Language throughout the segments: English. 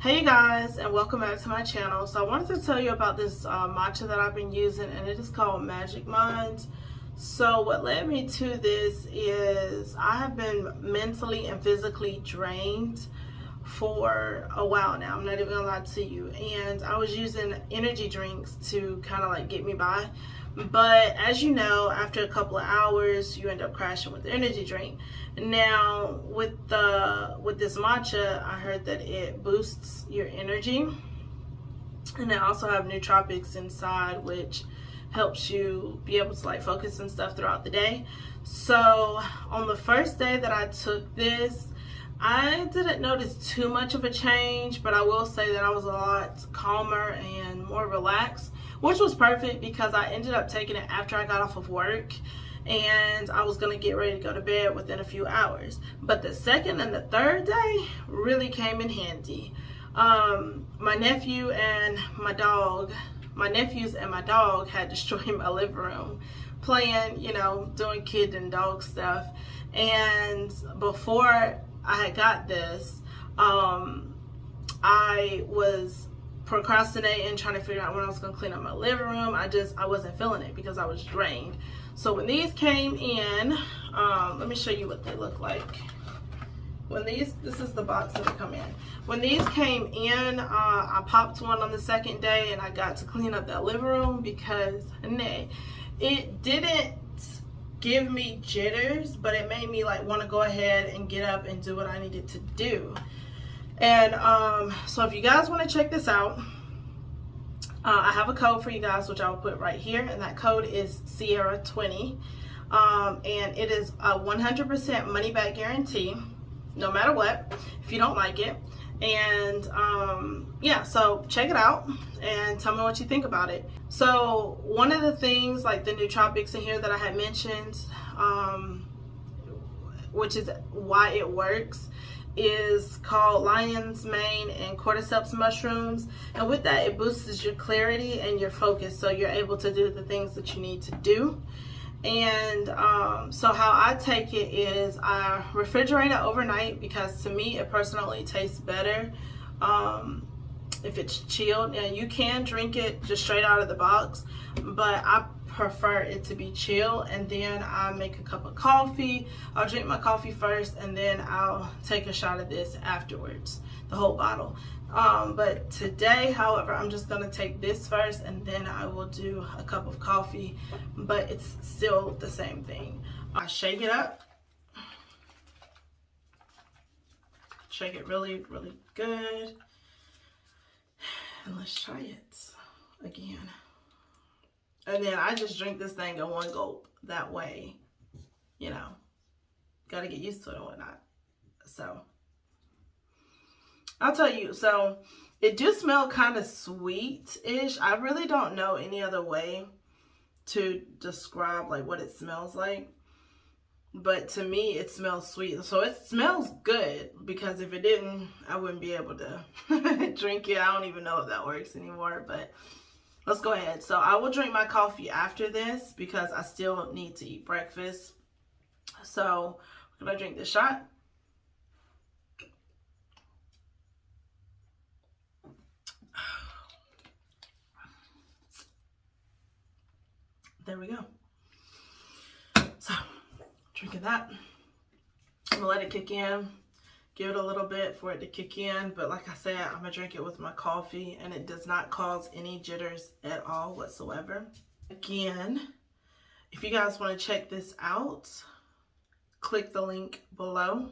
Hey you guys, and welcome back to my channel. So I wanted to tell you about this matcha that I've been using, and it is called Magic Mind. So what led me to this is I have been mentally and physically drained for a while now. I'm not even gonna lie to you, and I was using energy drinks to kind of like get me by, but as you know, after a couple of hours you end up crashing with the energy drink. Now with this matcha, I heard that it boosts your energy, and they also have nootropics inside, which helps you be able to like focus and stuff throughout the day. So on the first day that I took this, I didn't notice too much of a change, but I will say that I was a lot calmer and more relaxed, which was perfect because I ended up taking it after I got off of work and I was gonna get ready to go to bed within a few hours. But the second and the third day really came in handy. My nephews and my dog had destroyed my living room playing, you know, doing kid and dog stuff. And before I had got this, I was procrastinating, trying to figure out when I was going to clean up my living room. I wasn't feeling it because I was drained. So when these came in, let me show you what they look like. When this is the box that they come in. When these came in, I popped one on the second day and I got to clean up that living room because it didn't give me jitters, but it made me like want to go ahead and get up and do what I needed to do. And so if you guys want to check this out, I have a code for you guys, which I will put right here, and that code is Seirra20, and it is a 100% money back guarantee, no matter what, if you don't like it. And yeah, so check it out and tell me what you think about it. So one of the things, like the nootropics in here that I had mentioned, which is why it works, is called lion's mane and cordyceps mushrooms, and with that it boosts your clarity and your focus, so you're able to do the things that you need to do. And so how I take it is I refrigerate it overnight, because to me it personally tastes better if it's chilled. Now you can drink it just straight out of the box, but I prefer it to be chilled. And then I make a cup of coffee. I'll drink my coffee first, and then I'll take a shot of this afterwards, the whole bottle. But today, however, I'm just gonna take this first, and then I will do a cup of coffee, but it's still the same thing. I shake it up, shake it really, really good, and let's try it again. And then I just drink this thing in one gulp. That way, you know, gotta get used to it and whatnot. So I'll tell you, so it do smell kind of sweet-ish. I really don't know any other way to describe like what it smells like, but to me it smells sweet. So it smells good, because if it didn't, I wouldn't be able to drink it. I don't even know if that works anymore, but let's go ahead. So I will drink my coffee after this because I still need to eat breakfast. So I'm gonna drink this shot. There we go. So drinking that, I'm gonna let it kick in, give it a little bit for it to kick in. But like I said, I'm gonna drink it with my coffee, and it does not cause any jitters at all whatsoever. Again, if you guys want to check this out, click the link below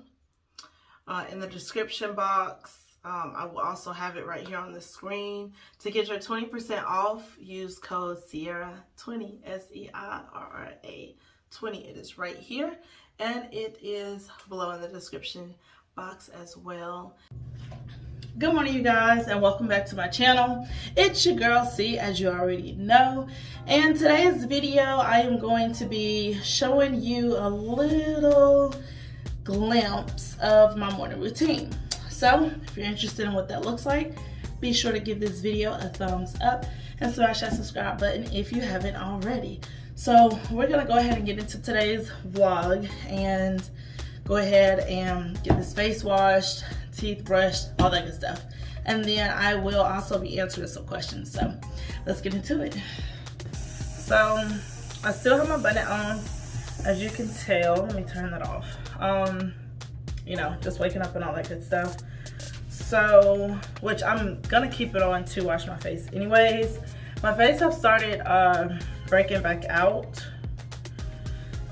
in the description box. I will also have it right here on the screen. To get your 20% off, use code Seirra20, S-E-I-R-R-A 20. It is right here, and it is below in the description box as well. Good morning, you guys, and welcome back to my channel. It's your girl C, as you already know, and today's video I am going to be showing you a little glimpse of my morning routine. So if you're interested in what that looks like, be sure to give this video a thumbs up and smash that subscribe button if you haven't already. So we're gonna go ahead and get into today's vlog and go ahead and get this face washed, teeth brushed, all that good stuff. and then I will also be answering some questions. So let's get into it. So I still have my bonnet on, as you can tell. Let me turn that off. You know, just waking up and all that good stuff. So, which I'm gonna keep it on to wash my face anyways. My face have started breaking back out,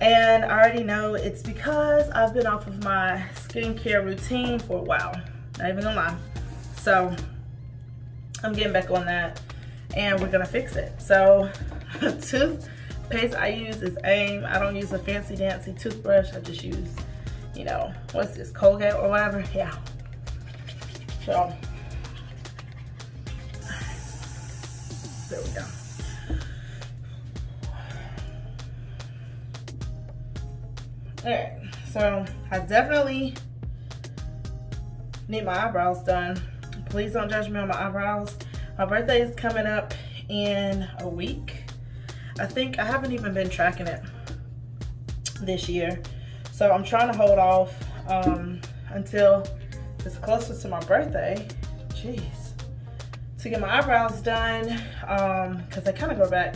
and I already know it's because I've been off of my skincare routine for a while, not even gonna lie. So I'm getting back on that, and we're gonna fix it. So toothpaste I use is AIM. I don't use a fancy dancy toothbrush. I just use, you know, what's this, Colgate or whatever. Yeah. So there we go. Alright, so I definitely need my eyebrows done. Please don't judge me on my eyebrows. My birthday is coming up in a week. I think I haven't even been tracking it this year. So I'm trying to hold off until it's closer to my birthday. Jeez. To get my eyebrows done, because they kind of go back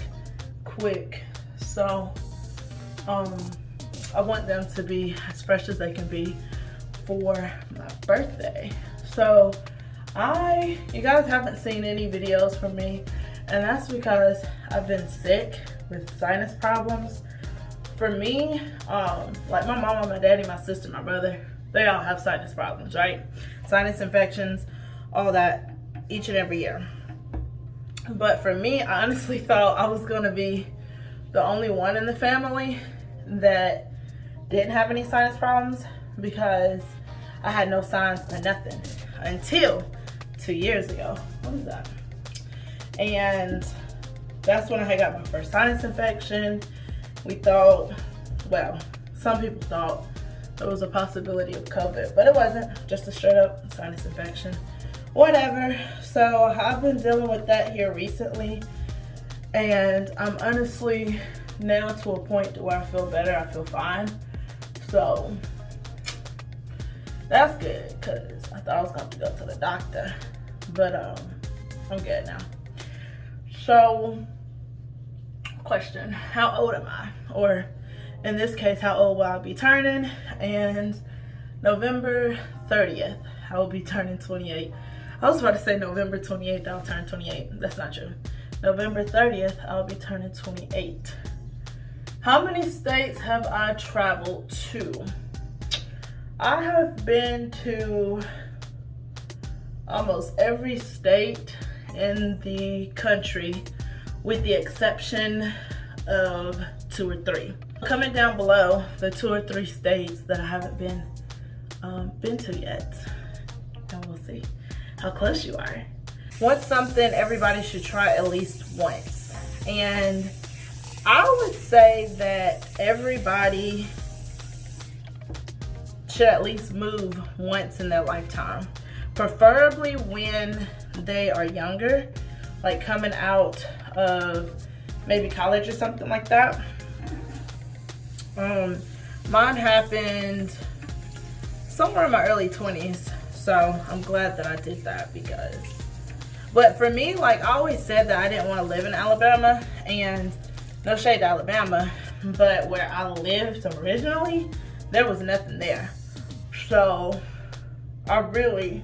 quick. So I want them to be as fresh as they can be for my birthday. So you guys haven't seen any videos from me, and that's because I've been sick with sinus problems. For me, like my mama, my daddy, my sister, my brother, they all have sinus problems, right? Sinus infections, all that, each and every year. But for me, I honestly thought I was gonna be the only one in the family that didn't have any sinus problems, because I had no signs of nothing until 2 years ago. What is that? And that's when I had got my first sinus infection. We thought, well, some people thought there was a possibility of COVID, but it wasn't, just a straight up sinus infection. Whatever. So I've been dealing with that here recently, and I'm honestly now to a point where I feel better. I feel fine. So that's good, because I thought I was going to go to the doctor, but I'm good now. So question, how old am I? Or in this case, how old will I be turning? And November 30th, I will be turning 28. I was about to say November 28th, I'll turn 28. That's not true. November 30th, I'll be turning 28. How many states have I traveled to? I have been to almost every state in the country, with the exception of 2 or 3. Comment down below the 2 or 3 states that I haven't been to yet, and we'll see how close you are. What's something everybody should try at least once? And I would say that everybody should at least move once in their lifetime, preferably when they are younger, like coming out of maybe college or something like that. Mine happened somewhere in my early 20s, so I'm glad that I did that. But for me, like I always said that I didn't want to live in Alabama, and no shade to Alabama, but where I lived originally, there was nothing there. So I really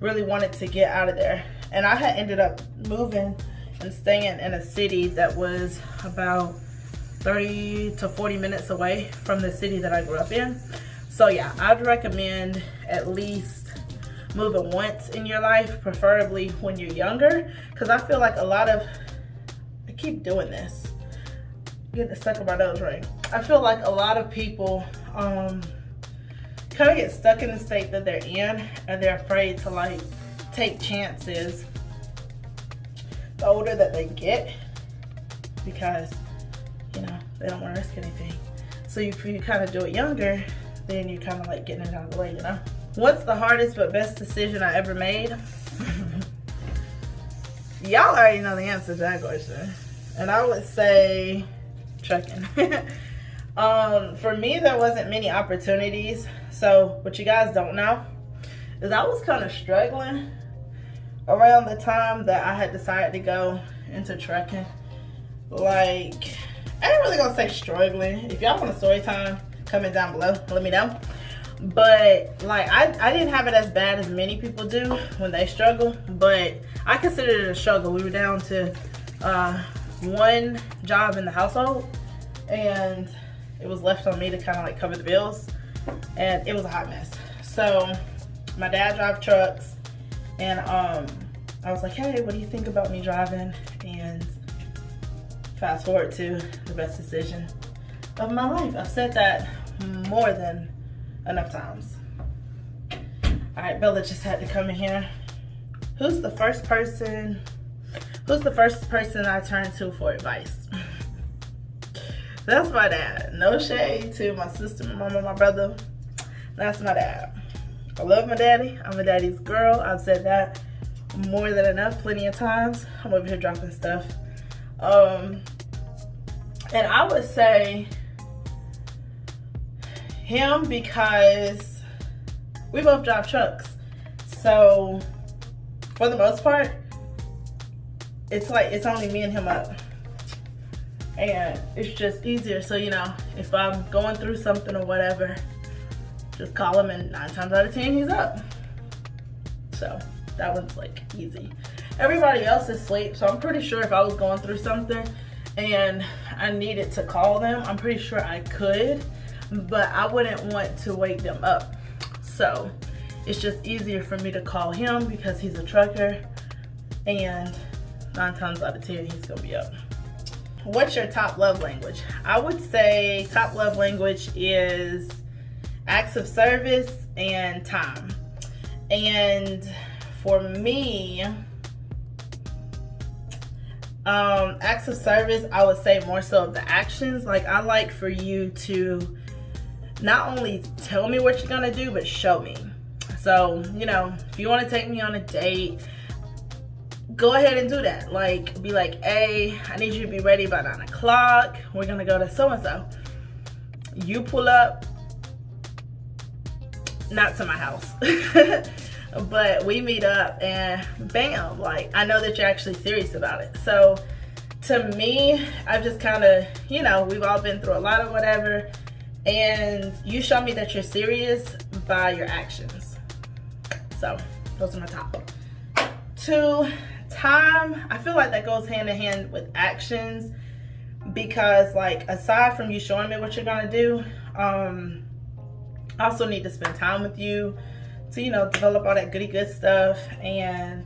wanted to get out of there, and I had ended up moving and staying in a city that was about 30 to 40 minutes away from the city that I grew up in. So yeah, I'd recommend at least moving once in your life, preferably when you're younger, because I feel like I keep doing this, get stuck in my nose ring. I feel like a lot of people kind of get stuck in the state that they're in, and they're afraid to like take chances the older that they get, because you know they don't want to risk anything. So if you kind of do it younger, then you're kind of like getting it out of the way, you know. What's the hardest but best decision I ever made? Y'all already know the answer to that question, and I would say trucking. For me, there wasn't many opportunities. So what you guys don't know is I was kind of struggling around the time that I had decided to go into trucking. Like, I ain't really gonna say struggling. If y'all want a story time, comment down below, let me know. But like, I didn't have it as bad as many people do when they struggle, but I considered it a struggle. We were down to one job in the household, and it was left on me to kind of like cover the bills, and it was a hot mess. So my dad drives trucks, and I was like, hey, what do you think about me driving? And fast forward to the best decision of my life. I've said that more than enough times. All right, Bella just had to come in here. Who's the first person I turn to for advice? That's my dad. No shade to my sister, my mama, my brother. That's my dad. I love my daddy. I'm a daddy's girl. I've said that more than enough, plenty of times. I'm over here dropping stuff. And I would say him, because we both drive trucks. So for the most part, it's like it's only me and him up. And it's just easier. So, you know, if I'm going through something or whatever, just call him, and 9 times out of 10 he's up. So that one's like easy. Everybody else is asleep, so I'm pretty sure if I was going through something and I needed to call them, I'm pretty sure I could, but I wouldn't want to wake them up. So it's just easier for me to call him because he's a trucker, and 9 times out of 10 he's gonna be up. What's your top love language? I would say top love language is acts of service and time. And for me, acts of service, I would say more so of the actions. Like, I like for you to not only tell me what you're gonna do, but show me. So, you know, if you want to take me on a date, go ahead and do that. Like, be like, hey, I need you to be ready by 9 o'clock. We're gonna go to so-and-so. You pull up, not to my house, but we meet up and bam, like, I know that you're actually serious about it. So to me, I've just kind of, you know, we've all been through a lot of whatever, and you show me that you're serious by your actions. So those are my top. 2, time. I feel like that goes hand in hand with actions, because like, aside from you showing me what you're gonna do, I also need to spend time with you to, you know, develop all that goody good stuff and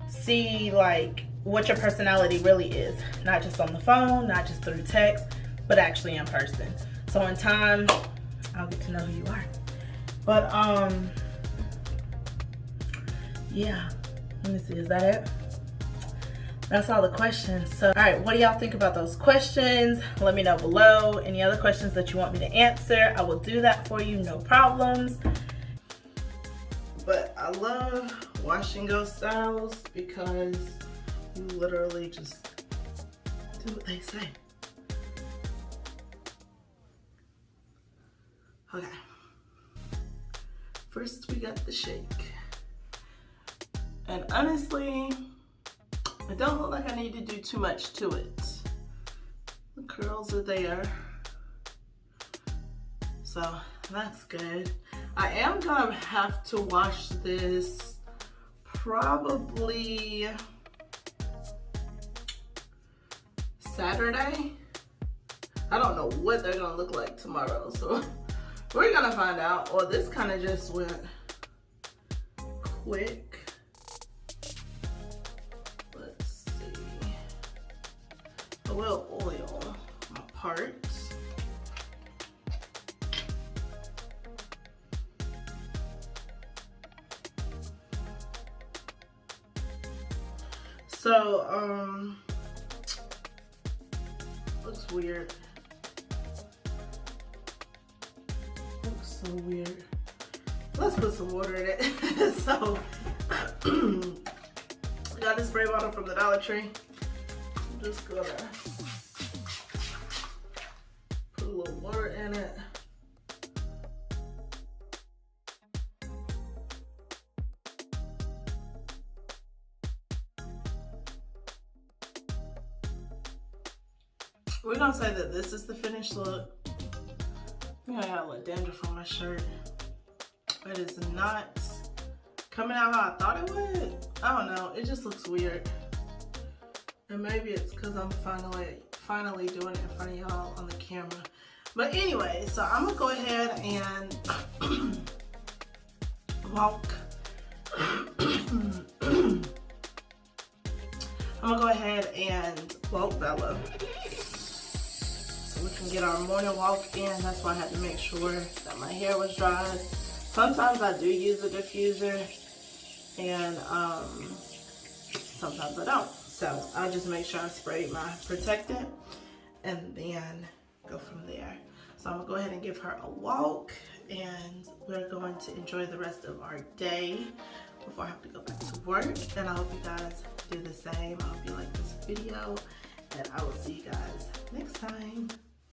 see like what your personality really is, not just on the phone, not just through text, but actually in person. So in time, I'll get to know who you are. But yeah, let me see, is that it? That's all the questions. So, all right, what do y'all think about those questions? Let me know below. Any other questions that you want me to answer, I will do that for you, no problems. But I love wash and go styles because you literally just do what they say. Okay. First, we got the shake. And honestly, it don't look like I need to do too much to it. The curls are there. So that's good. I am gonna have to wash this probably Saturday. I don't know what they're gonna look like tomorrow, so we're gonna find out. Or this kind of just went quick. I will oil my parts. So, looks weird. Looks so weird. Let's put some water in it. So, I got this spray bottle from the Dollar Tree. I'm just gonna put a little water in it. we're gonna say that this is the finished look. I think I got a little dandruff on my shirt. It is not coming out how I thought it would. I don't know, it just looks weird. And maybe it's because I'm finally doing it in front of y'all on the camera. But anyway, so I'm gonna go ahead and walk. I'm gonna go ahead and walk Bella so we can get our morning walk in. That's why I had to make sure that my hair was dry. Sometimes I do use a diffuser, and sometimes I don't. So I'll just make sure I spray my protectant and then go from there. So I'm gonna go ahead and give her a walk, and we're going to enjoy the rest of our day before I have to go back to work. And I hope you guys do the same. I hope you like this video, and I will see you guys next time.